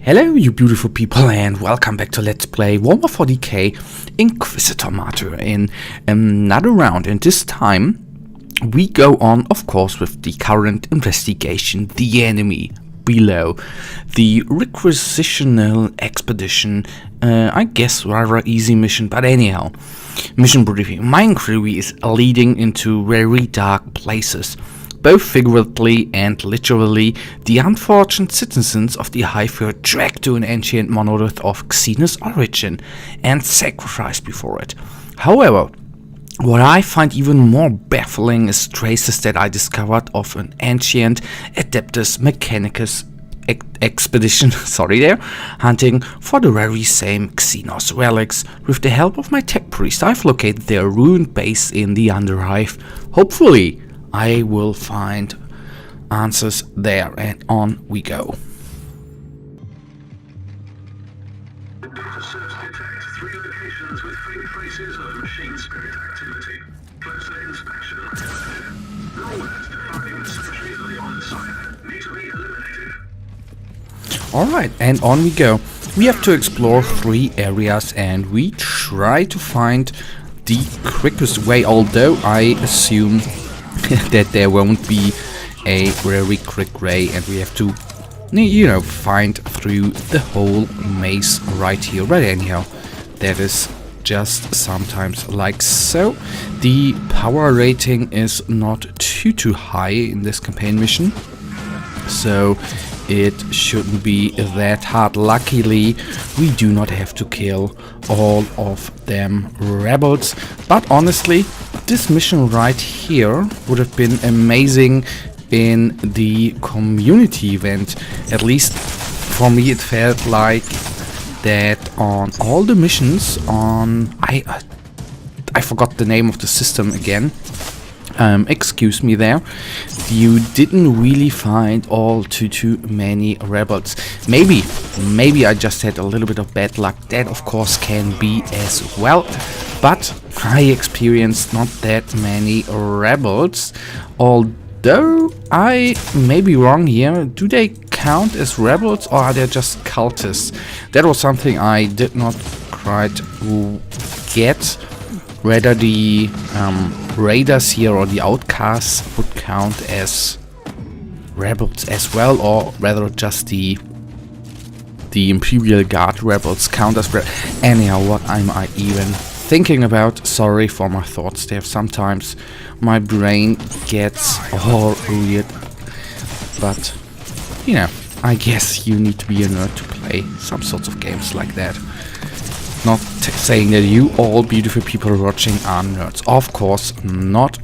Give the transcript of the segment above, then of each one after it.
Hello you beautiful people and welcome back to Let's Play Warhammer 40k Inquisitor Martyr in another round, and this time we go on of course with the current investigation, the enemy below, the Requisitional expedition. I guess rather easy mission, but anyhow, mission briefing. My inquiry is leading into very dark places. Both figuratively and literally, the unfortunate citizens of the Hive were dragged to an ancient monolith of Xenos origin and sacrificed before it. However, what I find even more baffling is traces that I discovered of an ancient Adeptus Mechanicus expedition hunting for the very same Xenos relics. With the help of my tech priest, I've located their ruined base in the Underhive. Hopefully I will find answers there, and on we go. The data sets detect 3 locations with faint traces of machine spirit activity. Closer inspection recommended. Ruins defining the symmetry of the on-site need to be eliminated. Alright, and on we go. We have to explore 3 areas and we try to find the quickest way, although I assume that there won't be a very quick way and we have to, find through the whole maze right here. But anyhow, that is just sometimes like so. The power rating is not too high in this campaign mission, so it shouldn't be that hard. Luckily, we do not have to kill all of them rebels, but honestly, this mission right here would have been amazing in the community event. At least for me, it felt like that on all the missions on... I forgot the name of the system again. Excuse me there. You didn't really find all too many rebels. Maybe I just had a little bit of bad luck. That of course can be as well. But I experienced not that many rebels. Although I may be wrong here. Do they count as rebels or are they just cultists? That was something I did not quite get. Whether the raiders here or the outcasts would count as rebels as well, or whether just the Imperial Guard rebels count as rebels. Anyhow, what am I even thinking about? Sorry for my thoughts there. Sometimes my brain gets all weird, but I guess you need to be a nerd to play some sorts of games like that. Not saying that you all beautiful people watching are nerds. Of course not.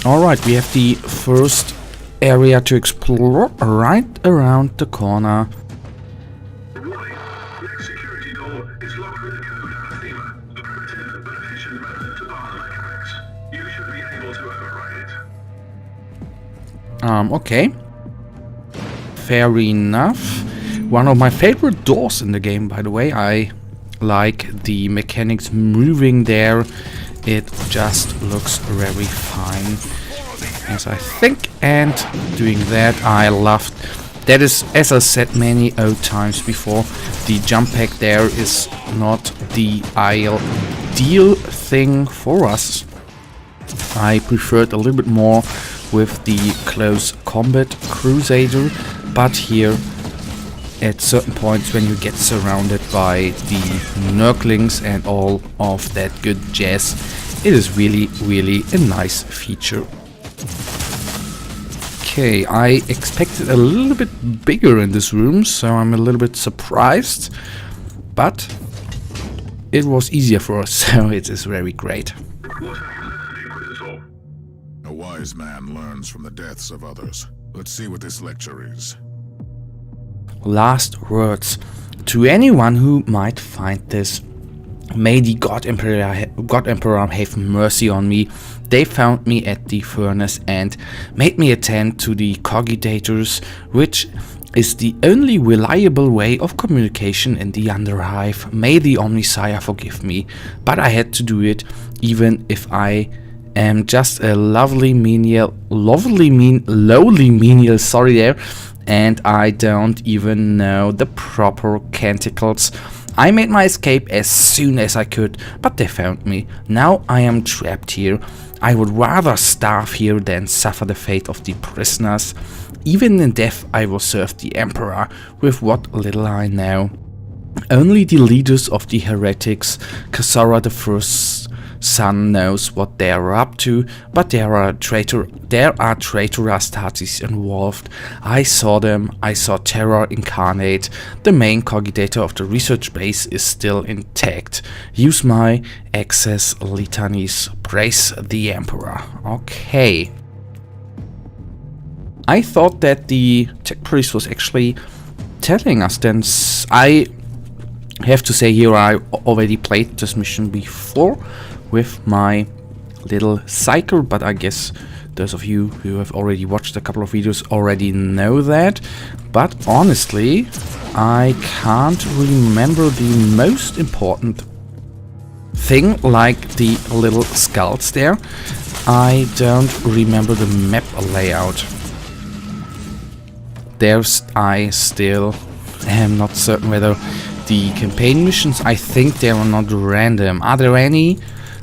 Alright, we have the first area to explore right around the corner. Warning. Next security door is locked with a code anathema. A primitive but efficient method to bar mechanics. You should be able to override it. Okay. Fair enough. One of my favorite doors in the game, by the way. I like the mechanics moving there. It just looks very fine, as I think, and doing that I loved. That is, as I said many times before, the jump pack there is not the ideal thing for us. I preferred a little bit more with the close combat Crusader, but here at certain points when you get surrounded by the Nurglings and all of that good jazz, it is really a nice feature. Okay, I expected a little bit bigger in this room, so I'm a little bit surprised, but it was easier for us, so it is very great. What have you learned, Inquisitor? A wise man learns from the deaths of others. Let's see what this lecture is. Last words to anyone who might find this. May the God Emperor have mercy on me. They found me at the furnace and made me attend to the cogitators, which is the only reliable way of communication in the Underhive. May the Omnisire forgive me, but I had to do it, even if I am just a lowly menial, sorry there, and I don't even know the proper canticles. I made my escape as soon as I could, but they found me. Now I am trapped here. I would rather starve here than suffer the fate of the prisoners. Even in death I will serve the Emperor with what little I know. Only the leaders of the heretics, Kasara the First's son, knows what they are up to, but there are traitorous Astartes involved. I saw them, I saw terror incarnate. The main cogitator of the research base is still intact. Use my access litanies, praise the Emperor. Okay. I thought that the tech priest was actually telling us then. I have to say here I already played this mission before with my little cycle, but I guess those of you who have already watched a couple of videos already know that. But honestly, I can't remember the most important thing, like the little skulls there. I don't remember the map layout. I still am not certain whether the campaign missions, I think they are not random. Are there any?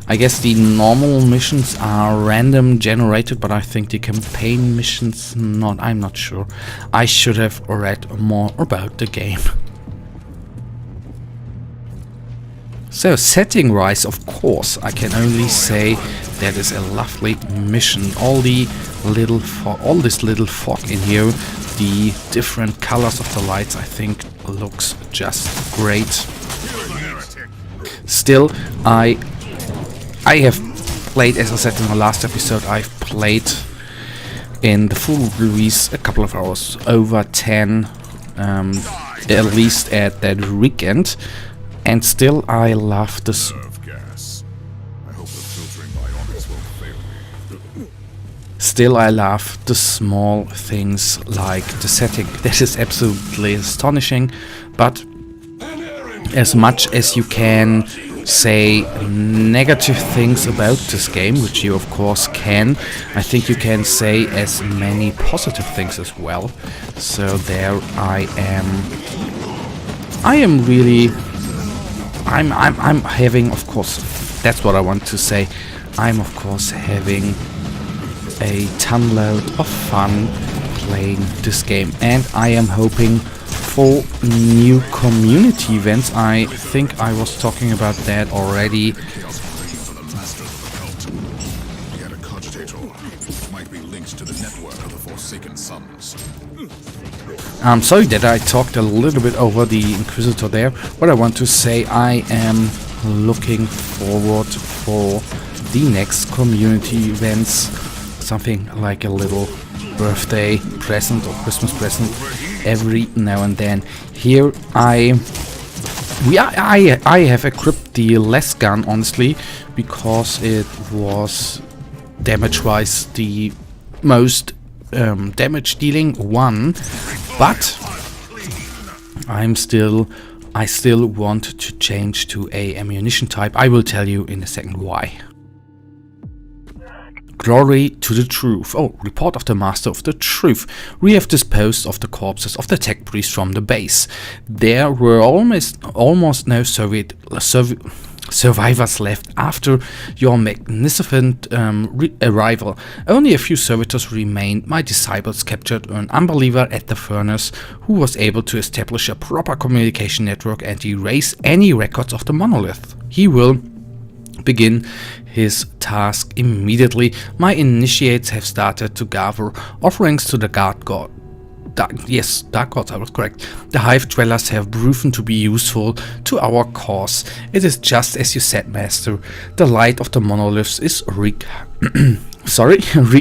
I guess the normal missions are random generated, but I think the campaign missions not. I'm not sure. I should have read more about the game. So setting-wise, of course, I can only say that is a lovely mission. All this little fog in here, the different colors of the lights, I think looks just great. Still, I have played, as I said in the last episode, I've played in the full release a couple of hours, over 10, at least at that weekend, and still I love this. Still I love the small things like the setting. That is absolutely astonishing, but as much as you can say negative things about this game, which you of course can, I think you can say as many positive things as well. So there I'm having, of course, that's what I want to say, I'm of course having a ton load of fun playing this game, and I am hoping for new community events. I think I was talking about that already. I'm sorry that I talked a little bit over the Inquisitor there. What I want to say, I am looking forward for the next community events. Something like a little birthday present or Christmas present every now and then. Here I have equipped the less gun, honestly, because it was damage-wise the most damage dealing one, but I still want to change to a ammunition type. I will tell you in a second why. Glory to the truth. Oh, report of the Master of the Truth. We have disposed of the corpses of the tech priest from the base. There were almost no survivors left after your magnificent arrival. Only a few servitors remained. My disciples captured an unbeliever at the furnace who was able to establish a proper communication network and erase any records of the monolith. He will begin his task immediately. My initiates have started to gather offerings to the Dark Gods, I was correct. The Hive Dwellers have proven to be useful to our cause. It is just as you said, Master. The light of the monoliths is weak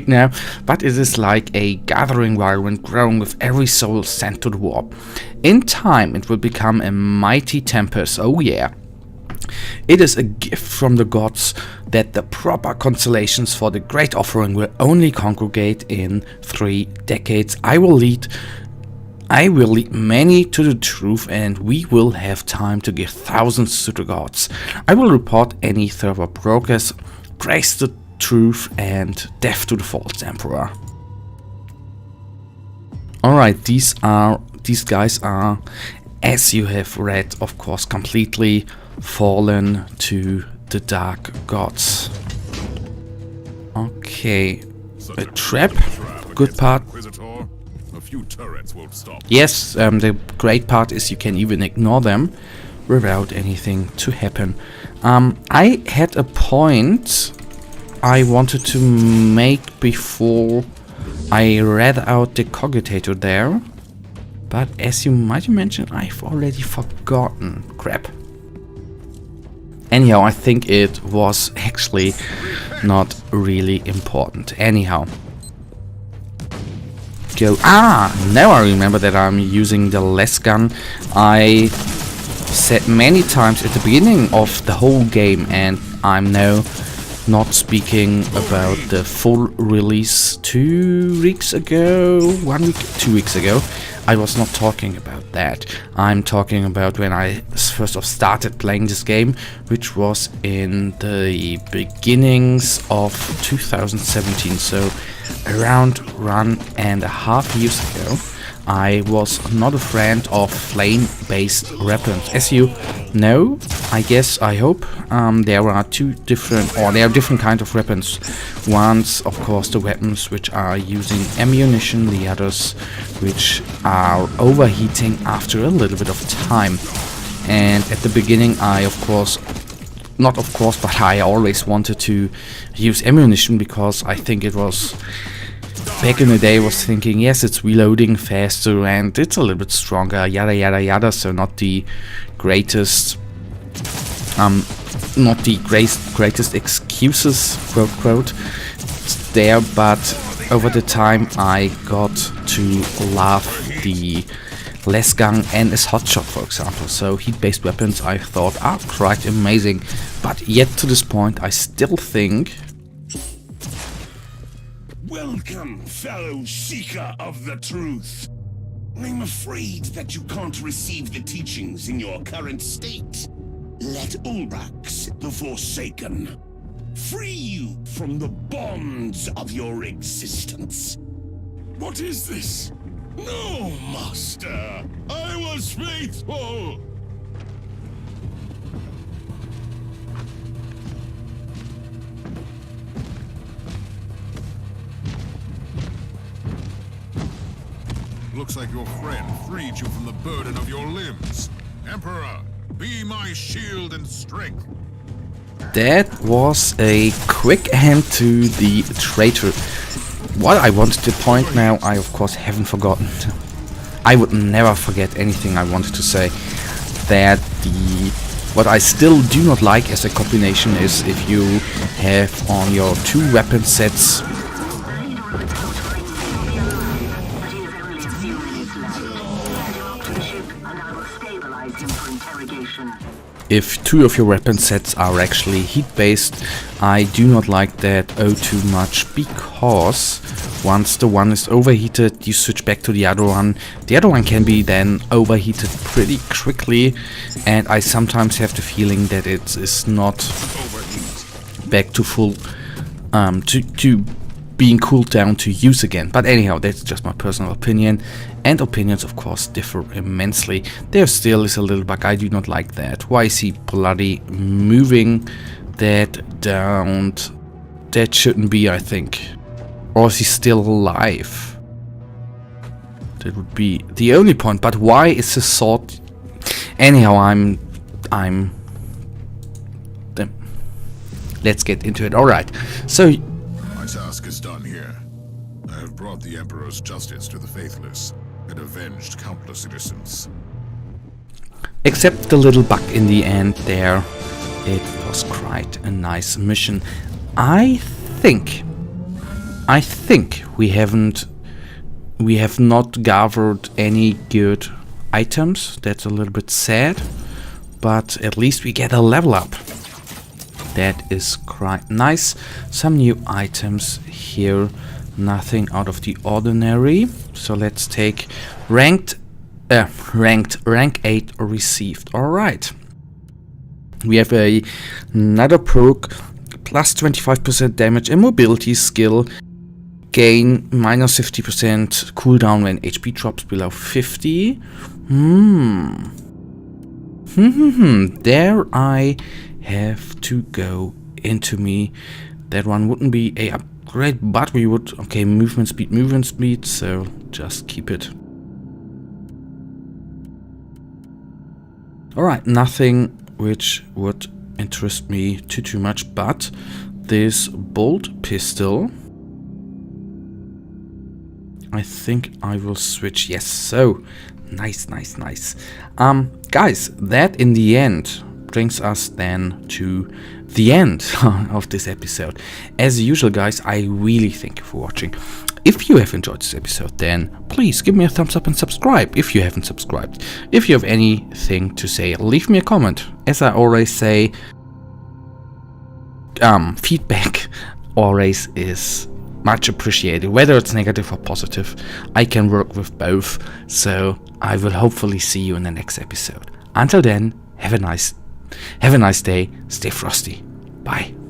now, but it is like a gathering whirlwind growing with every soul sent to the warp. In time, it will become a mighty tempest, oh yeah. It is a gift from the gods that the proper constellations for the great offering will only congregate in 3 decades. I will lead many to the truth, and we will have time to give thousands to the gods. I will report any further progress. Praise to truth and death to the false emperor. Alright, these guys are, as you have read, of course, completely fallen to the dark gods. Okay, a trap, good part. Inquisitor, a few turrets will stop. Yes, the great part is you can even ignore them without anything to happen. I had a point I wanted to make before I read out the cogitator there, but as you might imagine, I've already forgotten. Crap. Anyhow, I think it was actually not really important. Anyhow. Go. Now I remember that I'm using the less gun. I said many times at the beginning of the whole game, and I'm now not speaking about the full release 2 weeks ago, 1 week, 2 weeks ago. I was not talking about that. I'm talking about when I first of started playing this game, which was in the beginnings of 2017, so around 1.5 years ago. I was not a friend of flame-based weapons. As you know, I guess, I hope, there are different kinds of weapons. One's, of course, the weapons which are using ammunition, the others which are overheating after a little bit of time. And at the beginning, I always wanted to use ammunition because I think it was... Back in the day, I was thinking, yes, it's reloading faster and it's a little bit stronger, yada yada yada, so not the greatest greatest excuses, quote quote, there, but over the time I got to love the less gun and as hotshot, for example. So heat-based weapons I thought are quite amazing, but yet to this point I still think... Welcome, fellow seeker of the truth. I'm afraid that you can't receive the teachings in your current state. Let Ulbrax, the Forsaken, free you from the bonds of your existence. What is this? No, Master. I was faithful. Looks like your friend freed you from the burden of your limbs. Emperor, be my shield and strength. That was a quick hand to the traitor. What I wanted to point now, I of course haven't forgotten. I would never forget anything I wanted to say. That what I still do not like as a combination is if you have on your 2 weapon sets if 2 of your weapon sets are actually heat-based. I do not like that too much, because once the one is overheated, you switch back to the other one. The other one can be then overheated pretty quickly, and I sometimes have the feeling that it is not back to full, to being cooled down to use again. But anyhow, that's just my personal opinion, and opinions of course differ immensely. There still is a little bug, I do not like that. Why is he bloody moving that down? That shouldn't be, I think. Or is he still alive? That would be the only point, but why is the sword... Anyhow, let's get into it. Alright, so... My task is done here. I have brought the Emperor's justice to the faithless and avenged countless innocents. Except the little bug in the end there. It was quite a nice mission. I think we have not gathered any good items. That's a little bit sad, but at least we get a level up. That is quite nice. Some new items here, nothing out of the ordinary. So let's take rank 8 received. All right. We have another perk plus 25% damage and mobility skill. Gain minus 50% cooldown when HP drops below 50. There I have to go into me. That one wouldn't be a upgrade, but we would... Okay, movement speed, so just keep it. Alright, nothing which would interest me too much, but this bolt pistol... I think I will switch. Yes, so nice. Guys, that in the end brings us then to the end of this episode. As usual, guys, I really thank you for watching. If you have enjoyed this episode, then please give me a thumbs up and subscribe if you haven't subscribed. If you have anything to say, leave me a comment. As I always say, feedback always is much appreciated, whether it's negative or positive. I can work with both, so I will hopefully see you in the next episode. Until then, have a nice day, stay frosty. Bye.